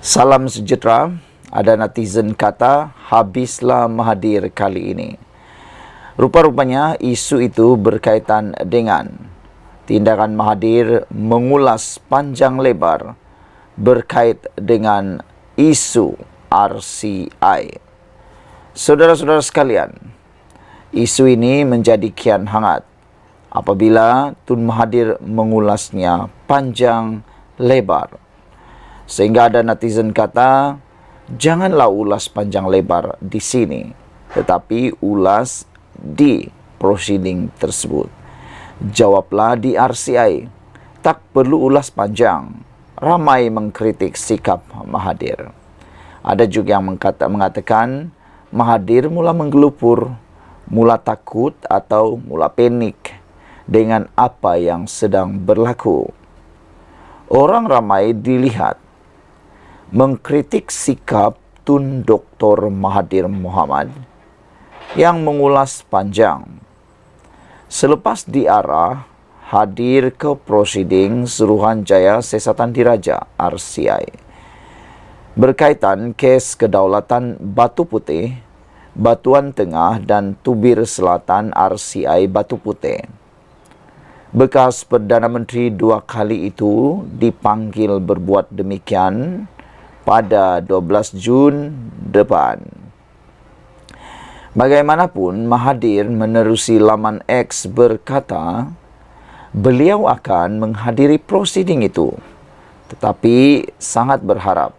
Salam sejahtera. Ada netizen kata, habislah Mahathir kali ini. Rupa-rupanya isu itu berkaitan dengan tindakan Mahathir mengulas panjang lebar berkait dengan isu RCI. Saudara-saudara sekalian, isu ini menjadi kian hangat apabila Tun Mahathir mengulasnya panjang lebar. Sehingga ada netizen kata, janganlah ulas panjang lebar di sini, tetapi ulas di proceeding tersebut. Jawablah di RCI, tak perlu ulas panjang. Ramai mengkritik sikap Mahathir. Ada juga yang mengatakan, Mahathir mula menggelupur, mula takut atau mula panik dengan apa yang sedang berlaku. Orang ramai dilihat mengkritik sikap Tun Dr. Mahathir Mohamad yang mengulas panjang. Selepas diarah hadir ke prosiding Suruhanjaya Siasatan Diraja RCI berkaitan kes kedaulatan Batu Putih, Batuan Tengah dan Tubir Selatan RCI Batu Putih. Bekas Perdana Menteri dua kali itu dipanggil berbuat demikian pada 12 Jun depan. Bagaimanapun, Mahathir menerusi laman X berkata, beliau akan menghadiri prosiding itu, tetapi sangat berharap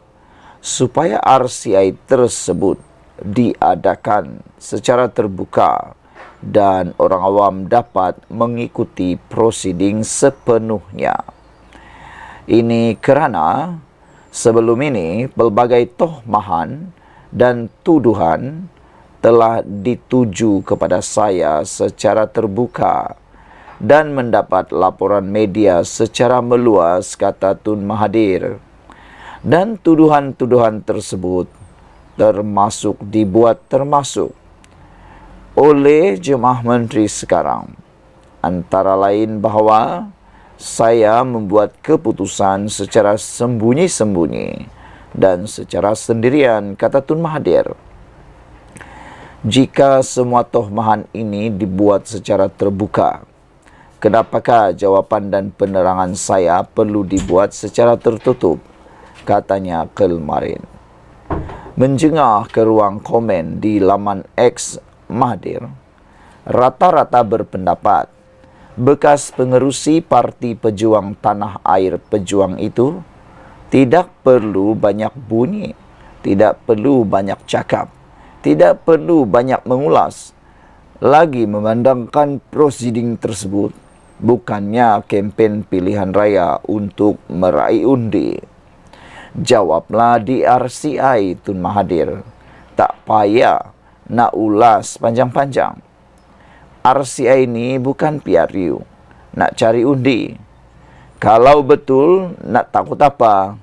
supaya RCI tersebut diadakan secara terbuka dan orang awam dapat mengikuti prosiding sepenuhnya. Ini kerana sebelum ini, pelbagai tohmahan dan tuduhan telah dituju kepada saya secara terbuka dan mendapat laporan media secara meluas, kata Tun Mahathir. Dan tuduhan-tuduhan tersebut dibuat termasuk oleh Jemaah Menteri sekarang. Antara lain bahawa saya membuat keputusan secara sembunyi-sembunyi dan secara sendirian, kata Tun Mahathir. Jika semua tohmahan ini dibuat secara terbuka, kenapakah jawapan dan penerangan saya perlu dibuat secara tertutup? Katanya kemarin. Menjengah ke ruang komen di laman X Mahathir, rata-rata berpendapat bekas pengerusi Parti Pejuang Tanah Air Pejuang itu tidak perlu banyak bunyi, tidak perlu banyak cakap, tidak perlu banyak mengulas, lagi memandangkan prosiding tersebut bukannya kempen pilihan raya untuk meraih undi. Jawablah di RCI, Tun Mahathir. Tak payah nak ulas panjang-panjang. RCI ini bukan PRU, nak cari undi. Kalau betul, nak takut apa?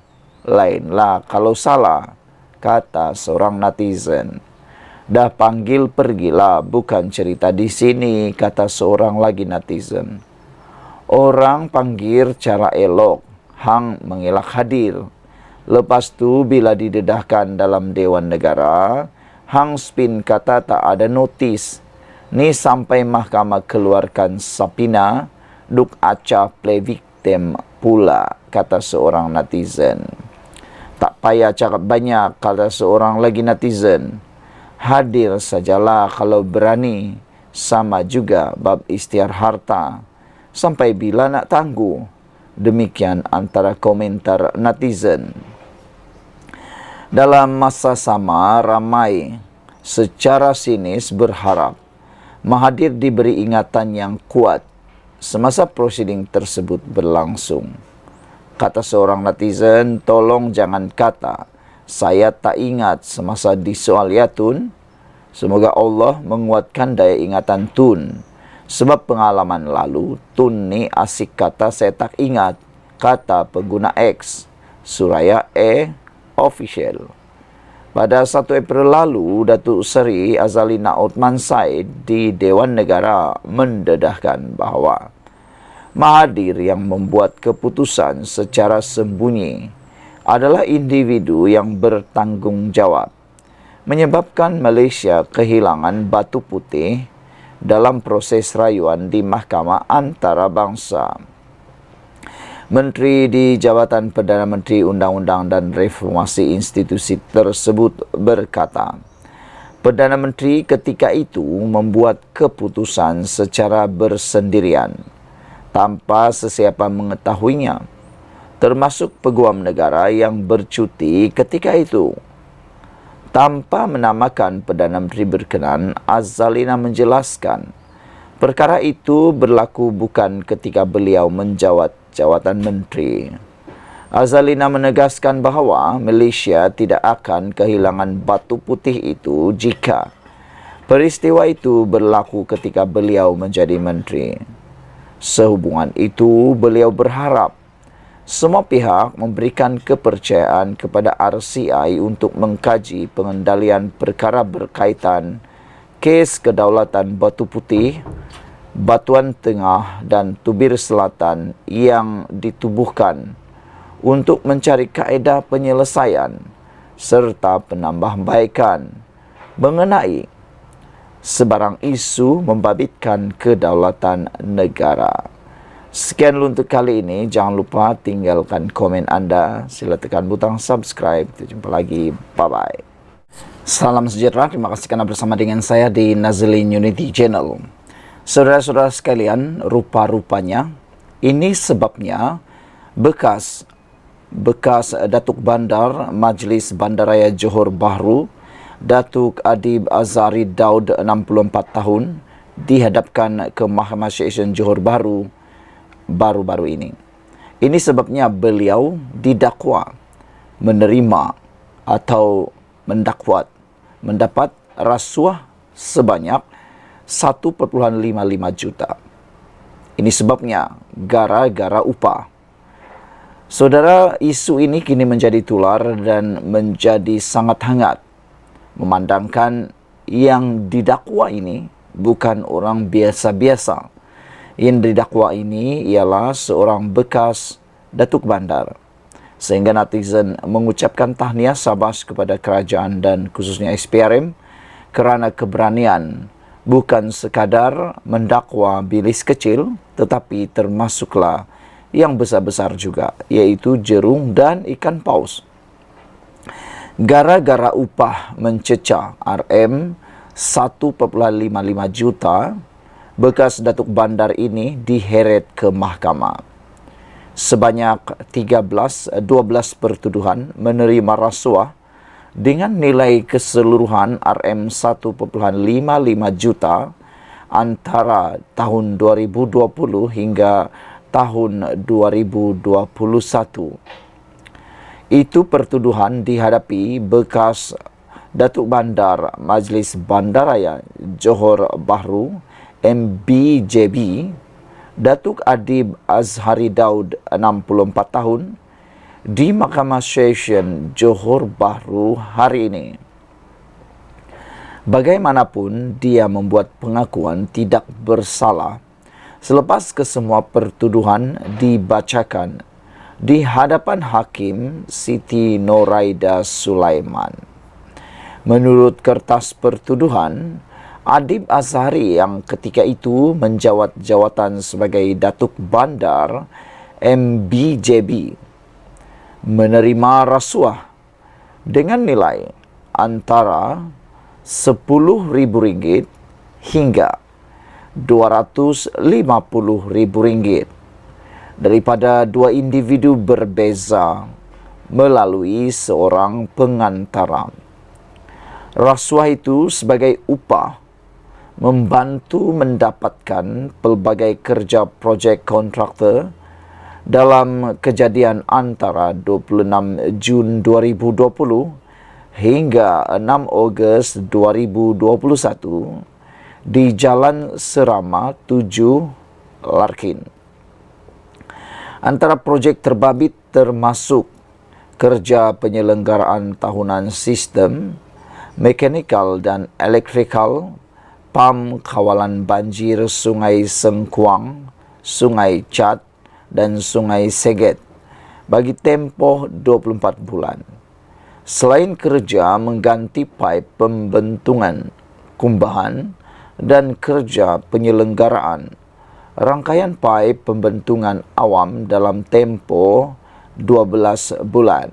Lainlah kalau salah, kata seorang netizen. Dah panggil pergilah, bukan cerita di sini, kata seorang lagi netizen. Orang panggil cara elok, hang mengelak hadir. Lepas tu bila didedahkan dalam Dewan Negara, hang spin kata tak ada notis. Ni sampai mahkamah keluarkan sapina, duk acah play victim pula, kata seorang netizen. Tak payah cakap banyak, kata seorang lagi netizen. Hadir sajalah kalau berani, sama juga bab ikhtiar harta. Sampai bila nak tangguh? Demikian antara komentar netizen. Dalam masa sama, ramai secara sinis berharap Mahathir diberi ingatan yang kuat semasa prosiding tersebut berlangsung. Kata seorang netizen, tolong jangan kata, saya tak ingat semasa disoal ya Tun. Semoga Allah menguatkan daya ingatan Tun. Sebab pengalaman lalu, Tun ni asik kata saya tak ingat, kata pengguna X, Suraya Official. Pada 1 April lalu, Datuk Seri Azalina Othman Said di Dewan Negara mendedahkan bahawa Mahathir yang membuat keputusan secara sembunyi adalah individu yang bertanggung jawab, menyebabkan Malaysia kehilangan batu putih dalam proses rayuan di Mahkamah Antarabangsa. Menteri di Jabatan Perdana Menteri Undang-Undang dan Reformasi Institusi tersebut berkata, Perdana Menteri ketika itu membuat keputusan secara bersendirian tanpa sesiapa mengetahuinya, termasuk peguam negara yang bercuti ketika itu. Tanpa menamakan Perdana Menteri berkenan, Azalina menjelaskan, perkara itu berlaku bukan ketika beliau menjawat jawatan menteri. Azalina menegaskan bahawa Malaysia tidak akan kehilangan batu putih itu jika peristiwa itu berlaku ketika beliau menjadi menteri. Sehubungan itu, beliau berharap semua pihak memberikan kepercayaan kepada RCI untuk mengkaji pengendalian perkara berkaitan kes kedaulatan Batu Putih, Batuan Tengah dan Tubir Selatan yang ditubuhkan untuk mencari kaedah penyelesaian serta penambahbaikan mengenai sebarang isu membabitkan kedaulatan negara. Sekian dulu untuk kali ini. Jangan lupa tinggalkan komen anda. Sila tekan butang subscribe. Kita jumpa lagi. Bye-bye. Salam sejahtera. Terima kasih kerana bersama dengan saya di Nazlin Unity Channel. Saudara-saudara sekalian, rupa-rupanya ini sebabnya bekas Datuk Bandar Majlis Bandaraya Johor Bahru, Datuk Adib Azhari Daud, 64 tahun, dihadapkan ke Mahkamah Session Johor Bahru baru-baru ini. Ini sebabnya beliau didakwa menerima atau mendapat rasuah sebanyak 1.55 juta. Ini sebabnya gara-gara upah. Saudara, isu ini kini menjadi tular dan menjadi sangat hangat, memandangkan yang didakwa ini bukan orang biasa-biasa. Yang didakwa ini ialah seorang bekas Datuk Bandar. Sehingga netizen mengucapkan tahniah sabas kepada kerajaan dan khususnya SPRM kerana keberanian bukan sekadar mendakwa bilis kecil, tetapi termasuklah yang besar-besar juga, iaitu jerung dan ikan paus. Gara-gara upah mencecah RM 1.55 juta, bekas Datuk Bandar ini diheret ke mahkamah. Sebanyak 12 pertuduhan menerima rasuah dengan nilai keseluruhan RM 1.55 juta antara tahun 2020 hingga tahun 2021. Itu pertuduhan dihadapi bekas Datuk Bandar Majlis Bandaraya Johor Bahru MBJB, Datuk Adib Azhari Daud, 64 tahun, di Mahkamah Session Johor Bahru hari ini. Bagaimanapun, dia membuat pengakuan tidak bersalah selepas kesemua pertuduhan dibacakan di hadapan Hakim Siti Noraida Sulaiman. Menurut kertas pertuduhan, Adib Azhari yang ketika itu menjawat jawatan sebagai Datuk Bandar MBJB menerima rasuah dengan nilai antara RM10.000 hingga RM250.000 daripada dua individu berbeza melalui seorang pengantara. Rasuah itu sebagai upah membantu mendapatkan pelbagai kerja projek kontraktor dalam kejadian antara 26 Jun 2020 hingga 6 Ogos 2021 di Jalan Serama 7 Larkin. Antara projek terbabit termasuk kerja penyelenggaraan tahunan sistem, mekanikal dan elektrikal, PAM kawalan banjir Sungai Sengkuang, Sungai Chat dan Sungai Seget, bagi tempoh 24 bulan. Selain kerja mengganti paip pembentungan kumbahan dan kerja penyelenggaraan rangkaian paip pembentungan awam dalam tempoh 12 bulan.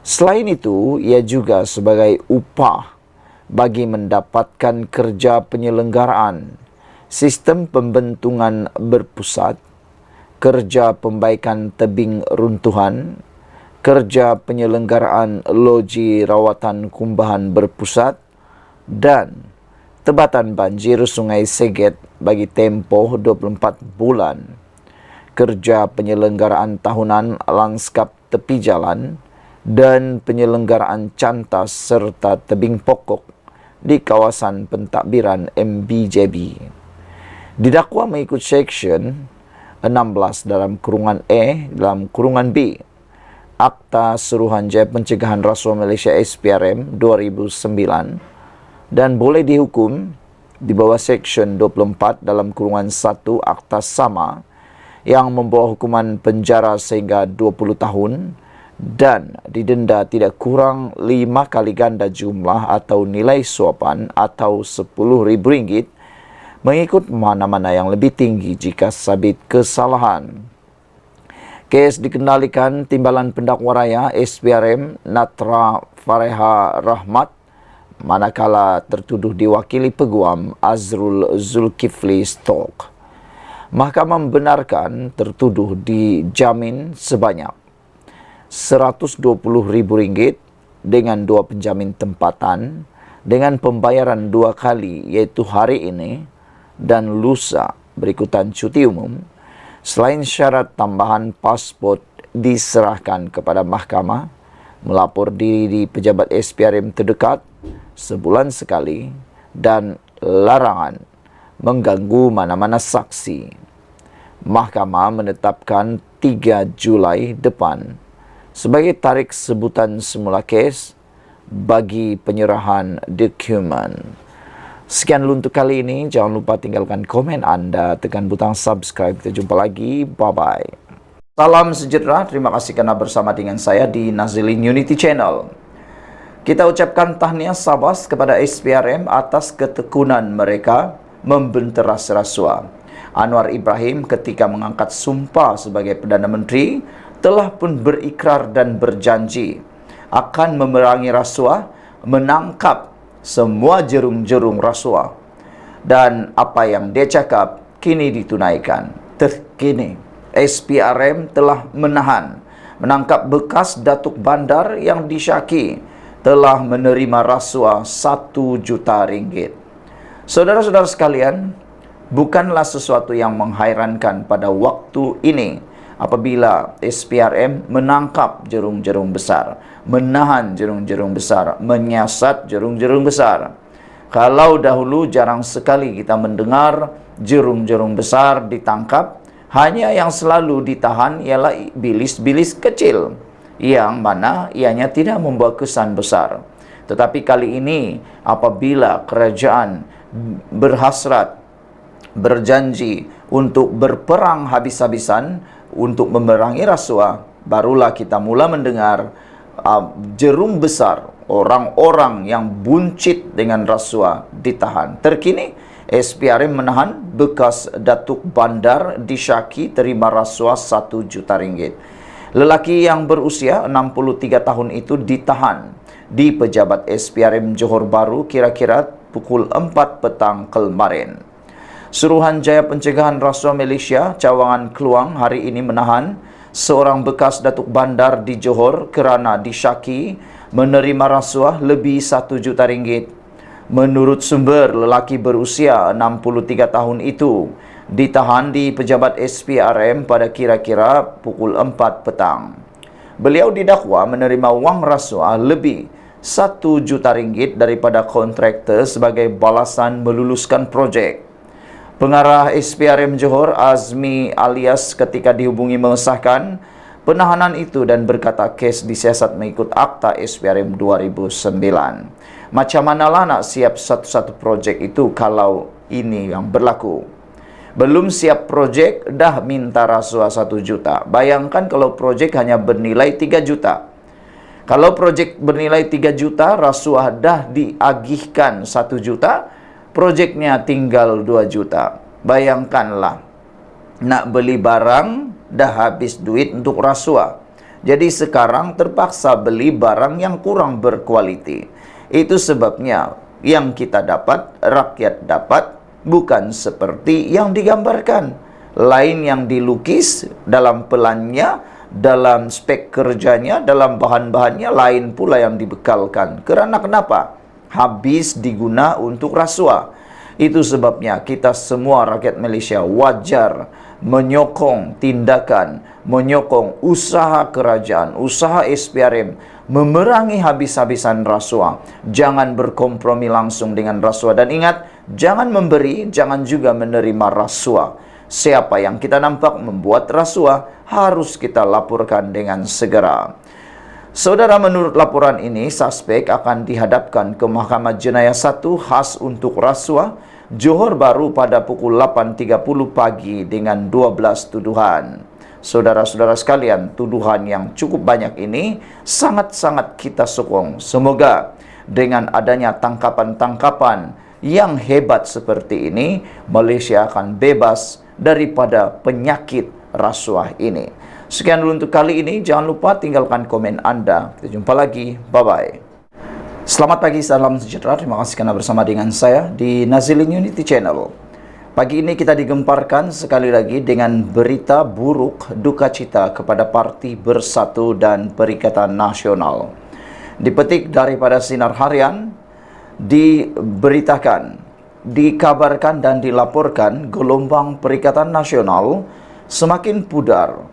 Selain itu, ia juga sebagai upah bagi mendapatkan kerja penyelenggaraan, sistem pembentungan berpusat, kerja pembaikan tebing runtuhan, kerja penyelenggaraan loji rawatan kumbahan berpusat, dan tebatan banjir Sungai Seget bagi tempoh 24 bulan, kerja penyelenggaraan tahunan lanskap tepi jalan, dan penyelenggaraan cantas serta tebing pokok di kawasan pentadbiran MBJB. Didakwa mengikut Seksyen 16 dalam kurungan E dalam kurungan B Akta Suruhanjaya Pencegahan Rasuah Malaysia SPRM 2009 dan boleh dihukum di bawah Seksyen 24 dalam kurungan 1 Akta Sama yang membawa hukuman penjara sehingga 20 tahun dan didenda tidak kurang 5 kali ganda jumlah atau nilai suapan atau RM10,000 mengikut mana-mana yang lebih tinggi jika sabit kesalahan. Kes dikendalikan Timbalan Pendakwa Raya SPRM Natra Fareha Rahmat manakala tertuduh diwakili Peguam Azrul Zulkifli Stok. Mahkamah membenarkan tertuduh dijamin sebanyak RM120,000 dengan 2 penjamin tempatan dengan pembayaran 2 kali iaitu hari ini dan lusa berikutan cuti umum. Selain syarat tambahan pasport diserahkan kepada mahkamah, melapor diri di pejabat SPRM terdekat sebulan sekali dan larangan mengganggu mana-mana saksi. Mahkamah menetapkan 3 Julai depan sebagai tarikh sebutan semula kes bagi penyerahan dokumen. Sekian dulu untuk kali ini. Jangan lupa tinggalkan komen anda, tekan butang subscribe. Kita jumpa lagi. Bye-bye. Salam sejahtera. Terima kasih kerana bersama dengan saya di Nazilin Unity Channel. Kita ucapkan tahniah sabas kepada SPRM atas ketekunan mereka membenteras rasuah. Anwar Ibrahim ketika mengangkat sumpah sebagai Perdana Menteri telah pun berikrar dan berjanji akan memerangi rasuah, menangkap semua jerung-jerung rasuah. Dan apa yang dia cakap kini ditunaikan. Terkini SPRM telah menangkap bekas Datuk Bandar yang disyaki telah menerima rasuah RM1 juta. Saudara-saudara sekalian, bukanlah sesuatu yang menghairankan pada waktu ini apabila SPRM menangkap jerung-jerung besar, menahan jerung-jerung besar, menyiasat jerung-jerung besar. Kalau dahulu jarang sekali kita mendengar jerung-jerung besar ditangkap, hanya yang selalu ditahan ialah bilis-bilis kecil, yang mana ianya tidak membawa kesan besar. Tetapi kali ini apabila kerajaan berhasrat, berjanji untuk berperang habis-habisan untuk memerangi rasuah, barulah kita mula mendengar jerung besar, orang-orang yang buncit dengan rasuah ditahan. Terkini SPRM menahan bekas Datuk Bandar disyaki terima rasuah RM1 juta. Lelaki yang berusia 63 tahun itu ditahan di pejabat SPRM Johor Bahru kira-kira pukul 4 petang kemarin. Suruhanjaya Pencegahan Rasuah Malaysia Cawangan Keluang hari ini menahan seorang bekas Datuk Bandar di Johor kerana disyaki menerima rasuah lebih RM1 juta. Menurut sumber, lelaki berusia 63 tahun itu ditahan di pejabat SPRM pada kira-kira pukul 4 petang. Beliau didakwa menerima wang rasuah lebih RM1 juta daripada kontraktor sebagai balasan meluluskan projek. Pengarah SPRM Johor Azmi alias ketika dihubungi mengesahkan penahanan itu dan berkata kes disiasat mengikut Akta SPRM 2009. Macam manalah nak siap satu-satu projek itu kalau ini yang berlaku. Belum siap projek, dah minta rasuah 1 juta. Bayangkan kalau projek hanya bernilai 3 juta. Kalau projek bernilai 3 juta, rasuah dah diagihkan 1 juta, projeknya tinggal 2 juta. Bayangkanlah, nak beli barang, dah habis duit untuk rasuah. Jadi sekarang terpaksa beli barang yang kurang berkualiti. Itu sebabnya yang kita dapat, rakyat dapat, bukan seperti yang digambarkan. Lain yang dilukis dalam pelannya, dalam spek kerjanya, dalam bahan-bahannya, lain pula yang dibekalkan. Kerana kenapa? Habis diguna untuk rasuah. Itu sebabnya kita semua rakyat Malaysia wajar menyokong tindakan, menyokong usaha kerajaan, usaha SPRM, memerangi habis-habisan rasuah. Jangan berkompromi langsung dengan rasuah. Dan ingat, jangan memberi, jangan juga menerima rasuah. Siapa yang kita nampak membuat rasuah, harus kita laporkan dengan segera. Saudara, menurut laporan ini, suspek akan dihadapkan ke Mahkamah Jenayah 1 khas untuk rasuah Johor Bahru pada pukul 8.30 pagi dengan 12 tuduhan. Saudara-saudara sekalian, tuduhan yang cukup banyak ini sangat-sangat kita sokong. Semoga dengan adanya tangkapan-tangkapan yang hebat seperti ini, Malaysia akan bebas daripada penyakit rasuah ini. Sekian dulu untuk kali ini. Jangan lupa tinggalkan komen Anda. Kita jumpa lagi. Bye-bye. Selamat pagi, salam sejahtera. Terima kasih kerana bersama dengan saya di Nazilin Unity Channel. Pagi ini kita digemparkan sekali lagi dengan berita buruk duka cita kepada Parti Bersatu dan Perikatan Nasional. Dipetik daripada Sinar Harian, diberitakan, dikabarkan dan dilaporkan gelombang Perikatan Nasional semakin pudar.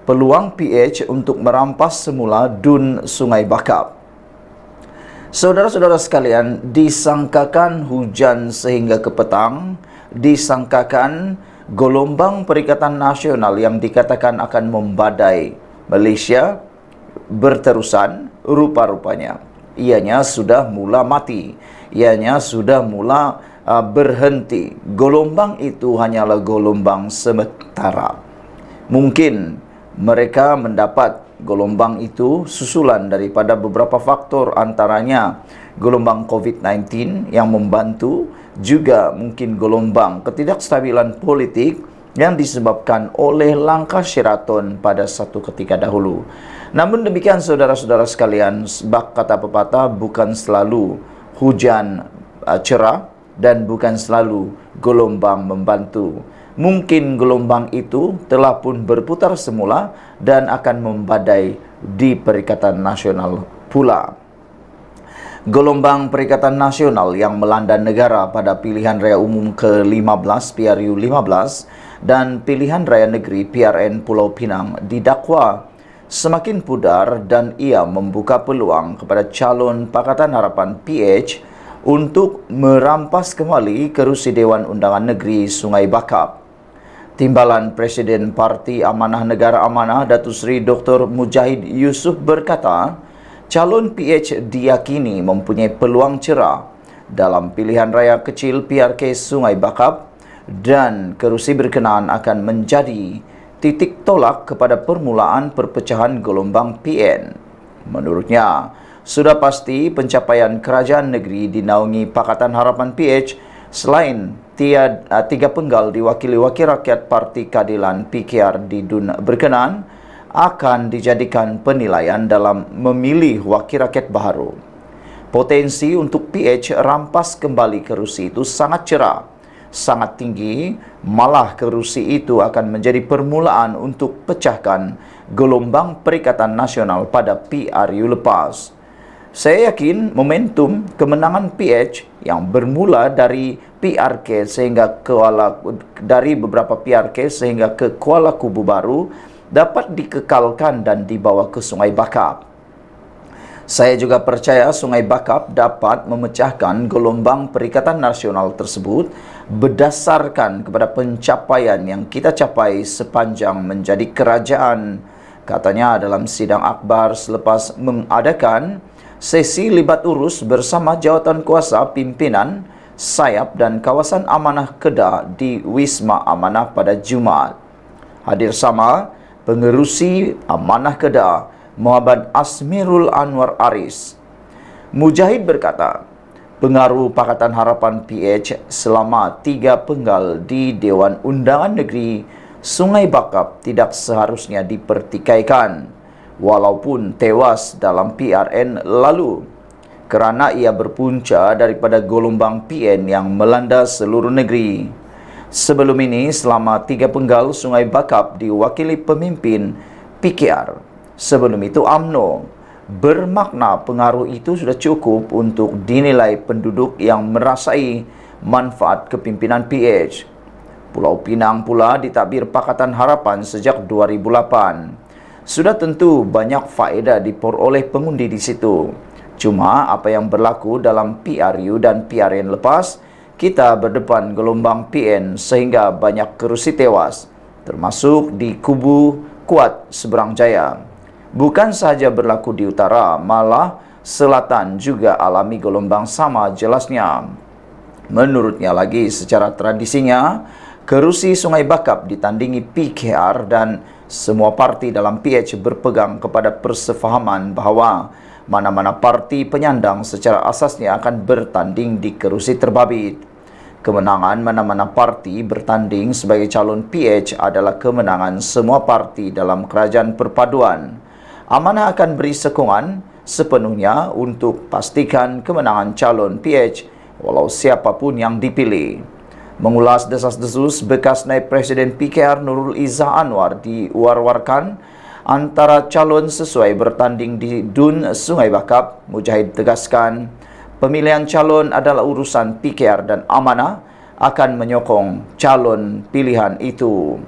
Peluang PH untuk merampas semula Dun Sungai Bakap. Saudara-saudara sekalian, disangkakan hujan sehingga ke petang, disangkakan gelombang Perikatan Nasional yang dikatakan akan membadai Malaysia berterusan, rupa-rupanya ianya sudah mula mati, ianya sudah mula berhenti. Gelombang itu hanyalah gelombang sementara. Mungkin mereka mendapat gelombang itu susulan daripada beberapa faktor, antaranya gelombang COVID-19 yang membantu, juga mungkin gelombang ketidakstabilan politik yang disebabkan oleh langkah Sheraton pada satu ketika dahulu. Namun demikian, saudara-saudara sekalian, bak kata pepatah, bukan selalu hujan cerah dan bukan selalu gelombang membantu. Mungkin gelombang itu telah pun berputar semula dan akan membadai di Perikatan Nasional pula. Gelombang Perikatan Nasional yang melanda negara pada Pilihan Raya Umum ke-15 PRU 15 dan Pilihan Raya Negeri PRN Pulau Pinang didakwa semakin pudar dan ia membuka peluang kepada calon Pakatan Harapan PH untuk merampas kembali kerusi Dewan Undangan Negeri Sungai Bakap. Timbalan Presiden Parti Amanah Negara Amanah Datuk Seri Dr. Mujahid Yusof berkata, calon PH diyakini mempunyai peluang cerah dalam pilihan raya kecil PRK Sungai Bakap dan kerusi berkenaan akan menjadi titik tolak kepada permulaan perpecahan gelombang PN. Menurutnya, sudah pasti pencapaian kerajaan negeri dinaungi Pakatan Harapan PH selain tiga penggal diwakili Wakil Rakyat Parti Keadilan PKR di Dun berkenaan akan dijadikan penilaian dalam memilih Wakil Rakyat baru. Potensi untuk PH rampas kembali kerusi itu sangat cerah, sangat tinggi, malah kerusi itu akan menjadi permulaan untuk pecahkan gelombang Perikatan Nasional pada PRU lepas. Saya yakin momentum kemenangan PH yang bermula dari PRK sehingga dari beberapa PRK sehingga ke Kuala Kubu Baru dapat dikekalkan dan dibawa ke Sungai Bakap. Saya juga percaya Sungai Bakap dapat memecahkan gelombang Perikatan Nasional tersebut berdasarkan kepada pencapaian yang kita capai sepanjang menjadi kerajaan, katanya dalam sidang akhbar selepas mengadakan sesi libat urus bersama jawatan kuasa pimpinan Sayap dan kawasan amanah Kedah di Wisma Amanah pada Jumaat. Hadir sama Pengerusi Amanah Kedah Muhammad Asmirul Anwar Aris. Mujahid berkata, pengaruh Pakatan Harapan PH selama 3 penggal di Dewan Undangan Negeri Sungai Bakap tidak seharusnya dipertikaikan walaupun tewas dalam PRN lalu, kerana ia berpunca daripada gelombang PN yang melanda seluruh negeri. Sebelum ini, selama 3 penggal Sungai Bakap diwakili pemimpin PKR. Sebelum itu UMNO. Bermakna pengaruh itu sudah cukup untuk dinilai penduduk yang merasai manfaat kepimpinan PH. Pulau Pinang pula ditadbir Pakatan Harapan sejak 2008. Sudah tentu banyak faedah diperoleh pengundi di situ. Cuma apa yang berlaku dalam PRU dan PRN lepas, kita berdepan gelombang PN sehingga banyak kerusi tewas, termasuk di kubu kuat Seberang Jaya. Bukan sahaja berlaku di utara, malah selatan juga alami gelombang sama jelasnya. Menurutnya lagi, secara tradisinya, kerusi Sungai Bakap ditandingi PKR dan semua parti dalam PH berpegang kepada persefahaman bahawa mana-mana parti penyandang secara asasnya akan bertanding di kerusi terbabit. Kemenangan mana-mana parti bertanding sebagai calon PH adalah kemenangan semua parti dalam kerajaan perpaduan. Amanah akan beri sokongan sepenuhnya untuk pastikan kemenangan calon PH walau siapapun yang dipilih. Mengulas desas-desus bekas naib Presiden PKR Nurul Izzah Anwar diwar-warkan antara calon sesuai bertanding di DUN Sungai Bakap, Mujahid tegaskan, pemilihan calon adalah urusan PKR dan Amanah akan menyokong calon pilihan itu.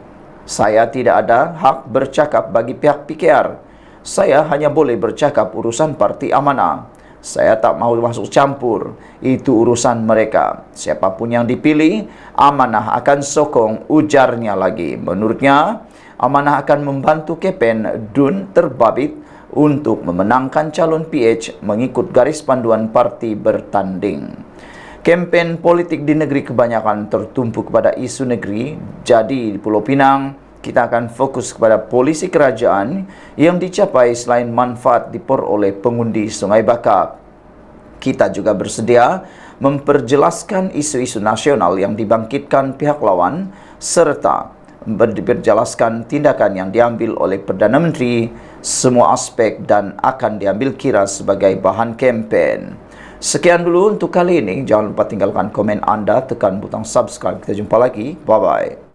Saya tidak ada hak bercakap bagi pihak PKR. Saya hanya boleh bercakap urusan parti Amanah. Saya tak mahu masuk campur, itu urusan mereka. Siapapun yang dipilih, Amanah akan sokong, ujarnya lagi. Menurutnya, Amanah akan membantu kempen DUN terbabit untuk memenangkan calon PH mengikut garis panduan parti bertanding. Kempen politik di negeri kebanyakan tertumpu kepada isu negeri, jadi di Pulau Pinang, kita akan fokus kepada polisi kerajaan yang dicapai selain manfaat diperoleh pengundi Sungai Bakap. Kita juga bersedia memperjelaskan isu-isu nasional yang dibangkitkan pihak lawan serta berjelaskan tindakan yang diambil oleh Perdana Menteri, semua aspek dan akan diambil kira sebagai bahan kempen. Sekian dulu untuk kali ini. Jangan lupa tinggalkan komen anda, tekan butang subscribe. Kita jumpa lagi. Bye-bye.